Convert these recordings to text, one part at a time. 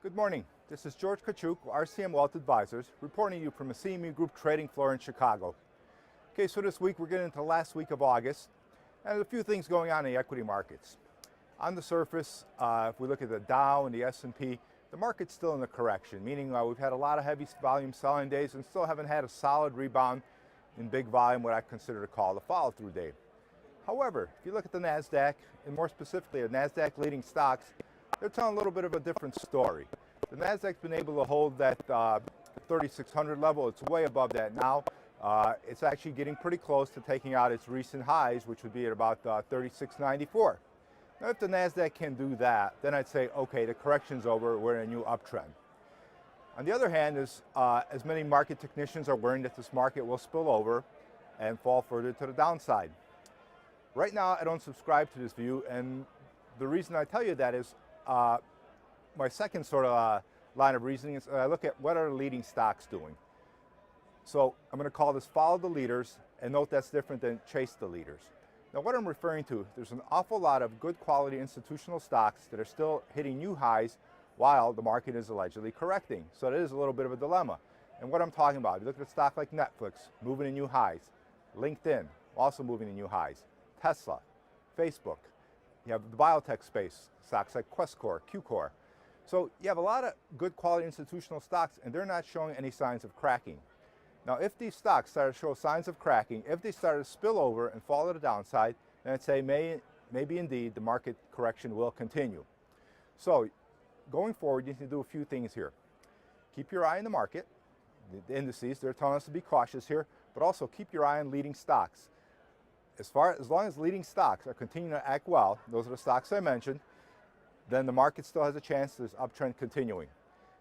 Good morning. This is George Tkaczuk, RCM Wealth Advisors, reporting to you from the CME Group trading floor in Chicago. Okay, so this week we're getting into the last week of August, and there's a few things going on in the equity markets. On the surface, if we look at the Dow and the S&P, the market's still in the correction, meaning we've had a lot of heavy volume selling days and still haven't had a solid rebound in big volume, what I consider to call the follow-through day. However, if you look at the Nasdaq, and more specifically the Nasdaq leading stocks, they're telling a little bit of a different story. The Nasdaq's been able to hold that 3,600 level. It's way above that now. It's actually getting pretty close to taking out its recent highs, which would be at about 3,694. Now, if the Nasdaq can do that, then I'd say, okay, the correction's over. We're in a new uptrend. On the other hand, as many market technicians are worrying that this market will spill over and fall further to the downside. Right now, I don't subscribe to this view, and the reason I tell you that is my second sort of line of reasoning is I look at what are the leading stocks doing. So I'm going to call this follow the leaders, and note that's different than chase the leaders. Now what I'm referring to, there's an awful lot of good quality institutional stocks that are still hitting new highs while the market is allegedly correcting. So it is a little bit of a dilemma. And what I'm talking about, if you look at a stock like Netflix, moving to new highs, LinkedIn, also moving to new highs, Tesla, Facebook. You have the biotech space, stocks like Questcor, Qcor. So you have a lot of good quality institutional stocks, and they're not showing any signs of cracking. Now, if these stocks start to show signs of cracking, if they start to spill over and fall to the downside, then I'd say maybe indeed the market correction will continue. So going forward, you need to do a few things here. Keep your eye on the market. The indices, they're telling us to be cautious here, but also keep your eye on leading stocks. As long as leading stocks are continuing to act well, those are the stocks I mentioned, then the market still has a chance of this uptrend continuing.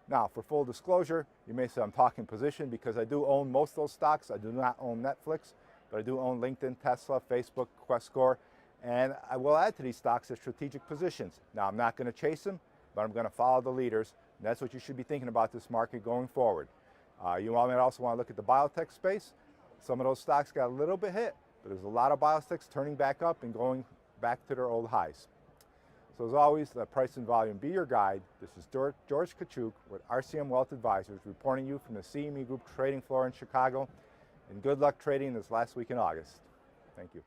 Now, for full disclosure, you may say I'm talking position because I do own most of those stocks. I do not own Netflix, but I do own LinkedIn, Tesla, Facebook, Questcor, and I will add to these stocks as strategic positions. Now, I'm not going to chase them, but I'm going to follow the leaders, and that's what you should be thinking about this market going forward. You might also want to look at the biotech space. Some of those stocks got a little bit hit, but there's a lot of biotechs turning back up and going back to their old highs. So as always, let price and volume be your guide. This is George Tkaczuk with RCM Wealth Advisors, reporting you from the CME Group trading floor in Chicago. And good luck trading this last week in August. Thank you.